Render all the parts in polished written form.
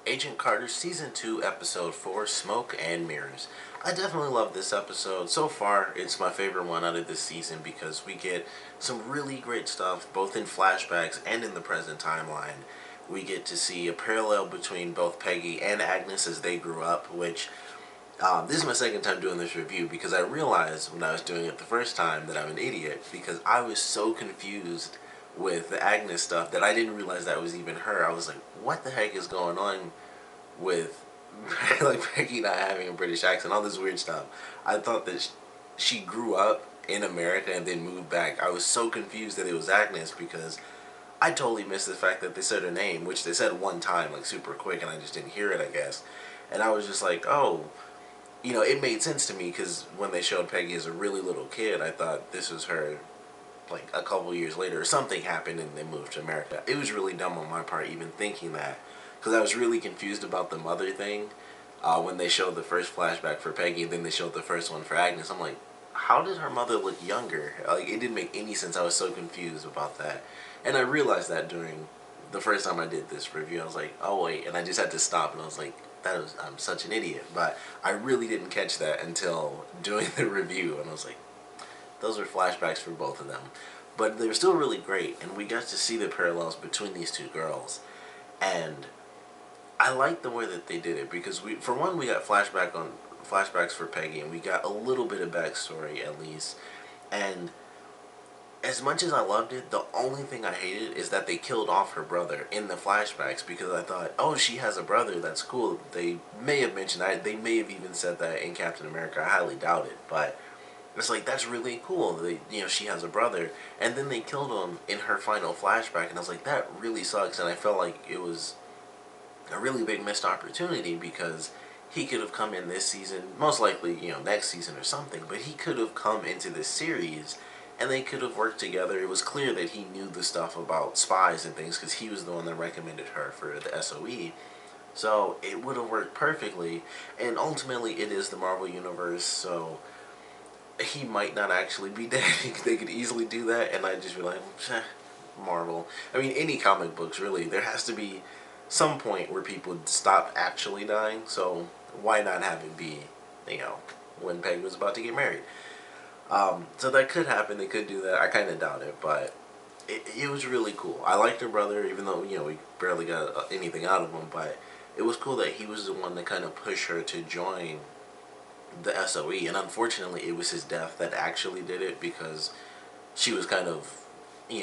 Agent Carter Season 2, Episode 4, Smoke and Mirrors. I definitely love this episode. So far, it's my favorite one out of this season because we get some really great stuff, both in flashbacks and in the present timeline. We get to see a parallel between both Peggy and Agnes as they grew up, which this is my second time doing this review because I realized when I was doing it the first time that I'm an idiot because I was so confused with the Agnes stuff that I didn't realize that was even her. I was like, what the heck is going on with like Peggy not having a British accent, all this weird stuff. I thought that she grew up in America and then moved back. I was so confused that it was Agnes because I totally missed the fact that they said her name, which they said one time, like super quick, and I just didn't hear it, I guess. And I was just like, oh, it made sense to me because when they showed Peggy as a really little kid, I thought this was her like a couple years later or something happened and they moved to America. It was really dumb on my part even thinking that because I was really confused about the mother thing when they showed the first flashback for Peggy and then they showed the first one for Agnes. I'm like, how did her mother look younger? Like, it didn't make any sense. I was so confused about that. And I realized that during the first time I did this review. I was like, oh wait, and I just had to stop and I was like, I'm such an idiot. But I really didn't catch that until doing the review and I was like, those are flashbacks for both of them. But they were still really great and we got to see the parallels between these two girls. And I like the way that they did it because for one, we got flashbacks for Peggy, and we got a little bit of backstory at least. And as much as I loved it, the only thing I hated is that they killed off her brother in the flashbacks because I thought, oh, she has a brother. That's cool. They may have mentioned that. They may have even said that in Captain America. I highly doubt it, but it's like that's really cool. She has a brother, and then they killed him in her final flashback, and I was like, that really sucks. And I felt like it was a really big missed opportunity because he could have come in this season, most likely, next season or something, but he could have come into this series and they could have worked together. It was clear that he knew the stuff about spies and things because he was the one that recommended her for the SOE. So it would have worked perfectly, and ultimately it is the Marvel Universe, so he might not actually be dead. They could easily do that, and I'd just be like, Marvel. I mean, any comic books, really. There has to be some point where people stop actually dying, so why not have it be, when Peg was about to get married? So that could happen. They could do that. I kind of doubt it, but it was really cool. I liked her brother, even though, we barely got anything out of him, but it was cool that he was the one that kind of pushed her to join the SOE, and unfortunately it was his death that actually did it because she was kind of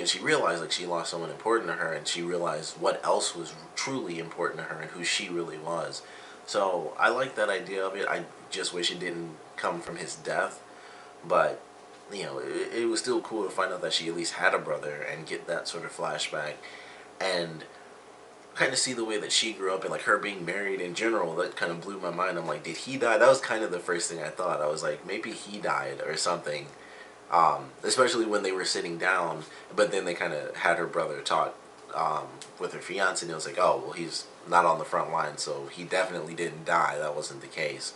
she realized like she lost someone important to her, and she realized what else was truly important to her and who she really was. So I like that idea of it. I just wish it didn't come from his death, but it was still cool to find out that she at least had a brother and get that sort of flashback and kind of see the way that she grew up and like her being married in general. That kind of blew my mind. I'm like, did he die? That was kind of the first thing I thought. I was like, maybe he died or something. Especially when they were sitting down, but then they kind of had her brother talk with her fiance, and it was like, oh, well, he's not on the front line, so he definitely didn't die. That wasn't the case.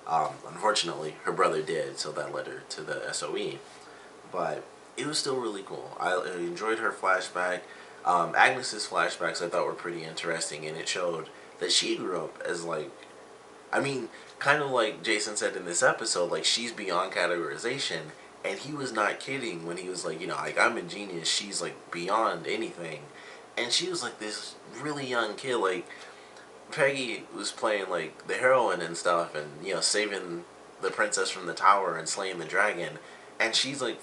Unfortunately, her brother did, so that led her to the SOE. But it was still really cool. I enjoyed her flashback. Agnes's flashbacks I thought were pretty interesting, and it showed that she grew up as like, I mean, kind of like Jason said in this episode, like she's beyond categorization. And he was not kidding when he was like, like I'm a genius. She's like beyond anything. And she was like this really young kid. Like Peggy was playing like the heroine and stuff, and saving the princess from the tower and slaying the dragon. And she's like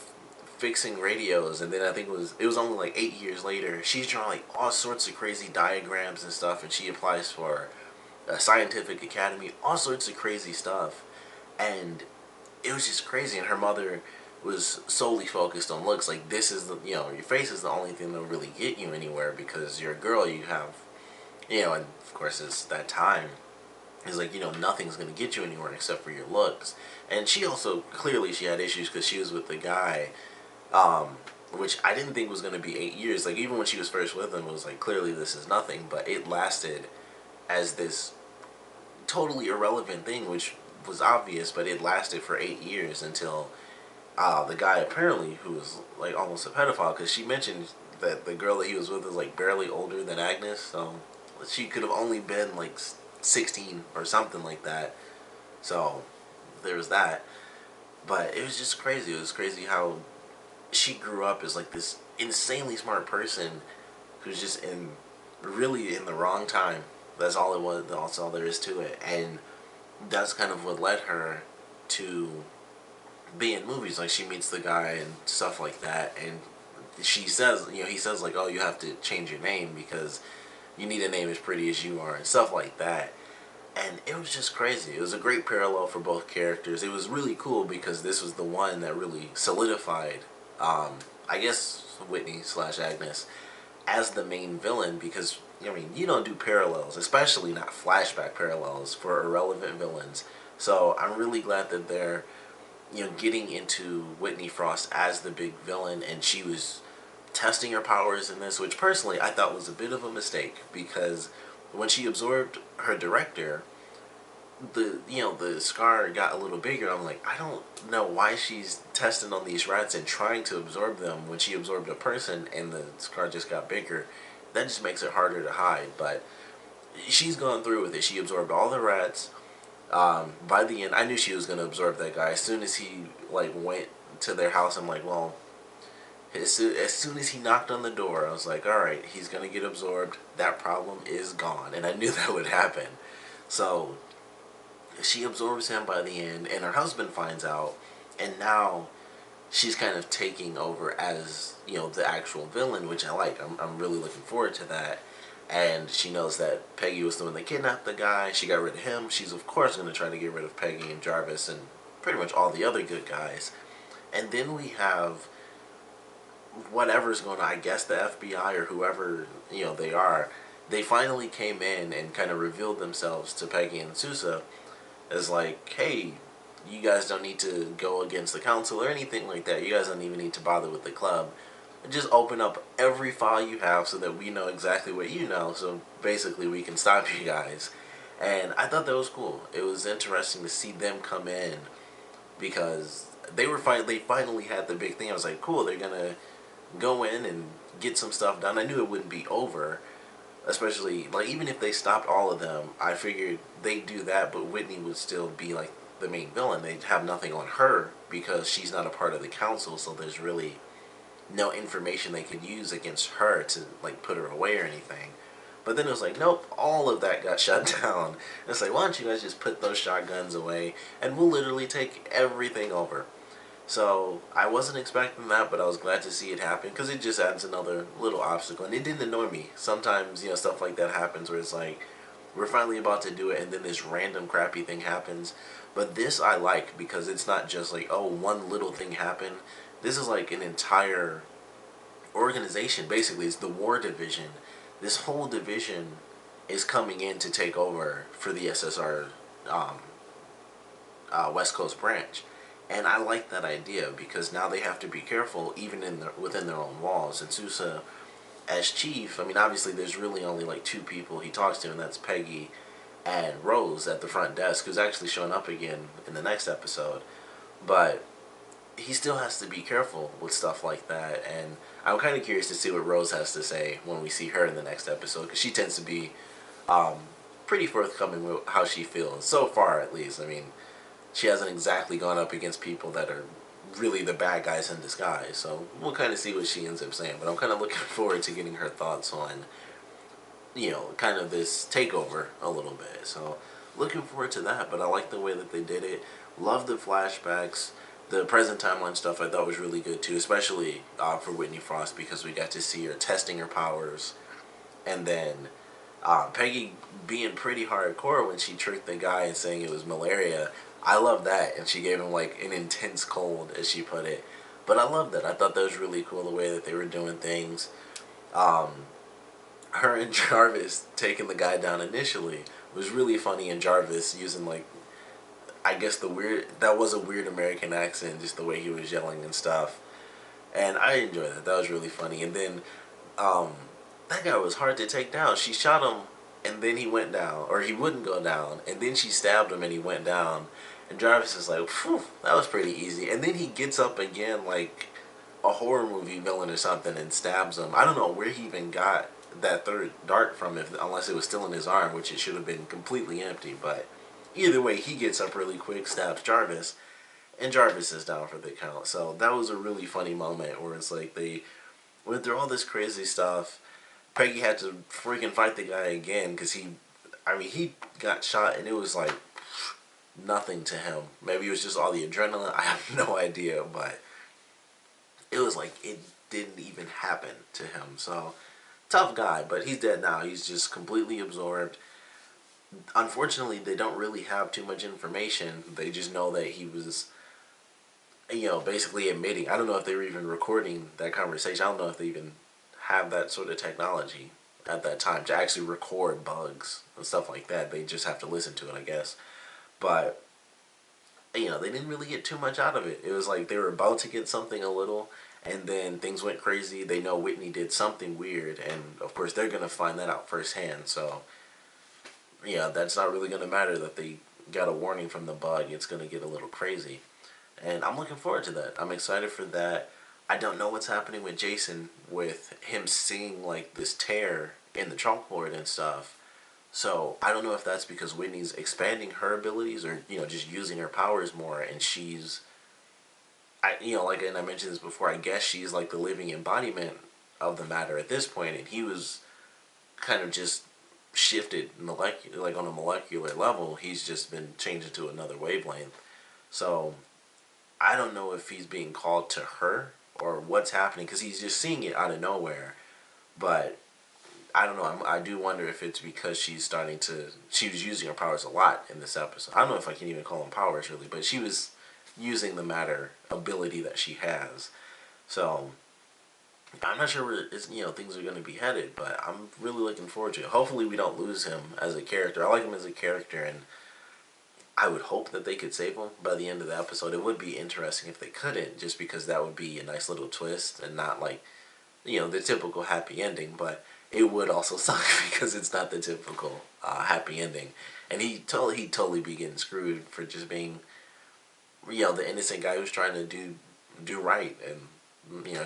fixing radios. And then I think it was only like 8 years later. She's drawing like all sorts of crazy diagrams and stuff, and she applies for a scientific academy, all sorts of crazy stuff. And it was just crazy. And her mother was solely focused on looks. Like, this is your face is the only thing that'll really get you anywhere because you're a girl. You have, and of course it's that time. It's like, nothing's gonna get you anywhere except for your looks. And she also clearly she had issues because she was with the guy, which I didn't think was gonna be 8 years. Like, even when she was first with him, it was like clearly this is nothing. But it lasted as this totally irrelevant thing, which was obvious. But it lasted for 8 years until the guy apparently who was like almost a pedophile, because she mentioned that the girl that he was with was like barely older than Agnes, so she could have only been like 16 or something like that. So there was that. But it was just crazy. It was crazy how she grew up as like this insanely smart person who's just really in the wrong time. That's all it was. That's all there is to it. And that's kind of what led her to be in movies. Like she meets the guy and stuff like that, and she says, he says like, "Oh, you have to change your name because you need a name as pretty as you are," and stuff like that. And it was just crazy. It was a great parallel for both characters. It was really cool because this was the one that really solidified, I guess, Whitney slash Agnes as the main villain, because you don't do parallels, especially not flashback parallels for irrelevant villains. So I'm really glad that they're getting into Whitney Frost as the big villain, and she was testing her powers in this, which personally I thought was a bit of a mistake, because when she absorbed her director, the scar got a little bigger. I'm like, I don't know why she's testing on these rats and trying to absorb them when she absorbed a person and the scar just got bigger. That just makes it harder to hide. But she's gone through with it. She absorbed all the rats. By the end, I knew she was going to absorb that guy. As soon as he went to their house, I'm like, well, as soon as he knocked on the door, I was like, all right, he's going to get absorbed. That problem is gone. And I knew that would happen. So she absorbs him by the end, and her husband finds out, and now she's kind of taking over as the actual villain, which I like. I'm really looking forward to that. And she knows that Peggy was the one that kidnapped the guy. She got rid of him. She's of course going to try to get rid of Peggy and Jarvis and pretty much all the other good guys. And then we have whatever's going on. I guess the FBI or whoever they are. They finally came in and kind of revealed themselves to Peggy and Sousa as like, hey, you guys don't need to go against the council or anything like that. You guys don't even need to bother with the club. Just open up every file you have so that we know exactly what you know, so basically we can stop you guys. And I thought that was cool. It was interesting to see them come in because they finally had the big thing. I was like, cool, they're gonna go in and get some stuff done. I knew it wouldn't be over, especially even if they stopped all of them. I figured they'd do that, but Whitney would still be like the main villain. They'd have nothing on her because she's not a part of the council, so there's really no information they could use against her to put her away or anything. But then it was like, nope, all of that got shut down. It's like, why don't you guys just put those shotguns away and we'll literally take everything over. So I wasn't expecting that, but I was glad to see it happen because it just adds another little obstacle. And it didn't annoy me. Sometimes, stuff like that happens where it's like, we're finally about to do it and then this random crappy thing happens. But this I like because it's not just like, oh, one little thing happened. This is like an entire organization. Basically, it's the war division. This whole division is coming in to take over for the SSR West Coast branch. And I like that idea because now they have to be careful even within their own walls. And Sousa, as chief, obviously there's really only two people he talks to, and that's Peggy and Rose at the front desk, who's actually showing up again in the next episode. But he still has to be careful with stuff like that, and I'm kind of curious to see what Rose has to say when we see her in the next episode, because she tends to be pretty forthcoming with how she feels, so far at least. She hasn't exactly gone up against people that are really the bad guys in disguise, so we'll kind of see what she ends up saying, but I'm kind of looking forward to getting her thoughts on, kind of this takeover a little bit, so looking forward to that. But I like the way that they did it. Love the flashbacks. The present timeline stuff I thought was really good too, especially for Whitney Frost, because we got to see her testing her powers, and then Peggy being pretty hardcore when she tricked the guy and saying it was malaria. I love that, and she gave him an intense cold, as she put it. But I love that. I thought that was really cool the way that they were doing things. Her and Jarvis taking the guy down initially was really funny, and Jarvis using I guess that was a weird American accent, just the way he was yelling and stuff. And I enjoyed that. That was really funny. And then, that guy was hard to take down. She shot him, and then he went down. Or he wouldn't go down. And then she stabbed him, and he went down. And Jarvis is like, phew, that was pretty easy. And then he gets up again like a horror movie villain or something and stabs him. I don't know where he even got that third dart from, if unless it was still in his arm, which it should have been completely empty. But either way, he gets up really quick, stabs Jarvis, and Jarvis is down for the count. So that was a really funny moment where it's like they went through all this crazy stuff. Peggy had to freaking fight the guy again because he got shot and it was like nothing to him. Maybe it was just all the adrenaline. I have no idea, but it was like it didn't even happen to him. So tough guy, but he's dead now. He's just completely absorbed. Unfortunately, they don't really have too much information. They just know that he was, basically admitting. I don't know if they were even recording that conversation. I don't know if they even have that sort of technology at that time to actually record bugs and stuff like that. They just have to listen to it, I guess. But, they didn't really get too much out of it. It was like they were about to get something a little, and then things went crazy. They know Whitney did something weird, and of course they're going to find that out firsthand. So, that's not really going to matter that they got a warning from the bug. It's going to get a little crazy. And I'm looking forward to that. I'm excited for that. I don't know what's happening with Jason, with him seeing like this tear in the chalkboard and stuff. So I don't know if that's because Whitney's expanding her abilities or, just using her powers more, and she's, and I mentioned this before, I guess she's like the living embodiment of the matter at this point, and he was kind of just shifted like on a molecular level. He's just been changed to another wavelength. So I don't know if he's being called to her or what's happening, because he's just seeing it out of nowhere. But I don't know. I do wonder if it's because she was using her powers a lot in this episode. I don't know if I can even call them powers really, but she was using the matter ability that she has. So I'm not sure where things are going to be headed, but I'm really looking forward to it. Hopefully we don't lose him as a character. I like him as a character, and I would hope that they could save him by the end of the episode. It would be interesting if they couldn't, just because that would be a nice little twist and not like, the typical happy ending. But it would also suck because it's not the typical happy ending. And he'd totally be getting screwed for just being, the innocent guy who's trying to do right. And,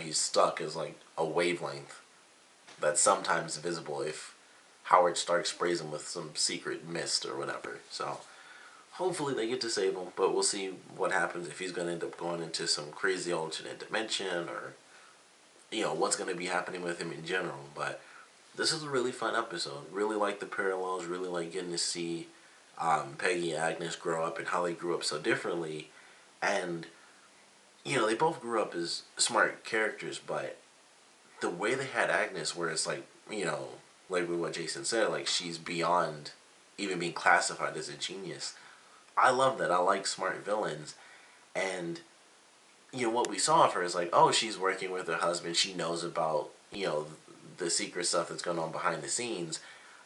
he's stuck as like a wavelength that's sometimes visible if Howard Stark sprays him with some secret mist or whatever. So hopefully they get to save him, but we'll see what happens, if he's going to end up going into some crazy alternate dimension, or, what's going to be happening with him in general. But this is a really fun episode. Really like the parallels, really like getting to see Peggy and Agnes grow up and how they grew up so differently. And, they both grew up as smart characters, but the way they had Agnes, where it's like, like with what Jason said, like she's beyond even being classified as a genius. I love that. I like smart villains. And, what we saw of her is like, oh, she's working with her husband. She knows about, the secret stuff that's going on behind the scenes.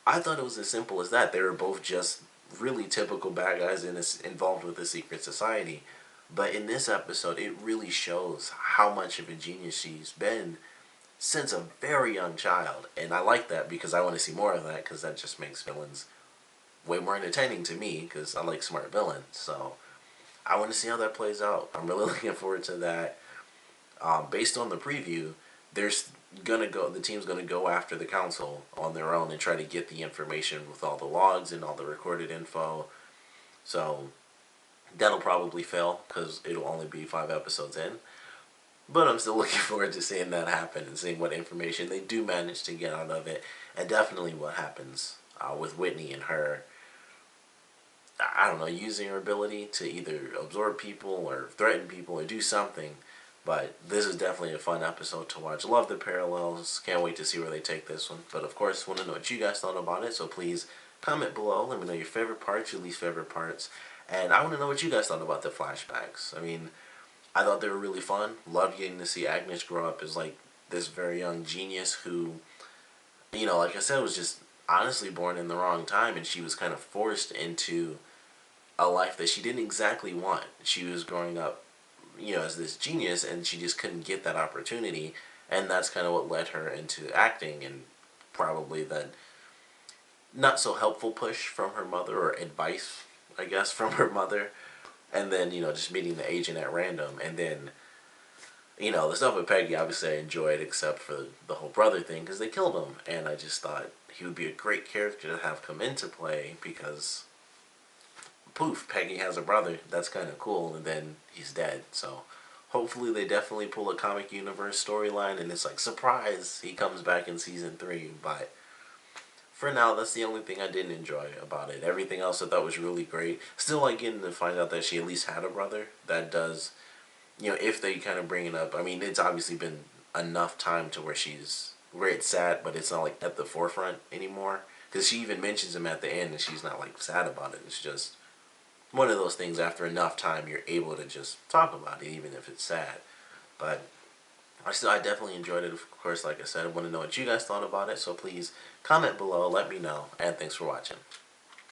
I thought it was as simple as that. They were both just really typical bad guys involved with the secret society. But in this episode, it really shows how much of a genius she's been since a very young child. And I like that because I want to see more of that, because that just makes villains way more entertaining to me, because I like smart villains. So I want to see how that plays out. I'm really looking forward to that. Based on the preview, the team's gonna go after the council on their own and try to get the information with all the logs and all the recorded info. So that'll probably fail because it'll only be 5 episodes in. But I'm still looking forward to seeing that happen and seeing what information they do manage to get out of it, and definitely what happens with Whitney and her, I don't know, using her ability to either absorb people or threaten people or do something. But this is definitely a fun episode to watch. Love the parallels. Can't wait to see where they take this one. But of course, want to know what you guys thought about it. So please comment below. Let me know your favorite parts, your least favorite parts. And I want to know what you guys thought about the flashbacks. I mean, I thought they were really fun. Loved getting to see Agnes grow up as like this very young genius who, like I said, was just honestly born in the wrong time. And she was kind of forced into a life that she didn't exactly want. She was growing up, as this genius, and she just couldn't get that opportunity, and that's kind of what led her into acting, and probably that not so helpful push from her mother, or advice, I guess, from her mother, and then, just meeting the agent at random, and then You know, the stuff with Peggy, obviously, I enjoyed, except for the whole brother thing, because they killed him, and I just thought he would be a great character to have come into play because, poof, Peggy has a brother. That's kind of cool, and then he's dead. So, hopefully, they definitely pull a comic universe storyline, and it's like surprise, he comes back in season 3. But for now, that's the only thing I didn't enjoy about it. Everything else I thought was really great. Still like getting to find out that she at least had a brother. That does, you know, if they kind of bring it up. I mean, it's obviously been enough time to where it's sad, but it's not like at the forefront anymore. Because she even mentions him at the end, and she's not like sad about it. It's just one of those things. After enough time, you're able to just talk about it, even if it's sad. But I definitely enjoyed it. Of course, like I said, I want to know what you guys thought about it. So please comment below, let me know, and thanks for watching.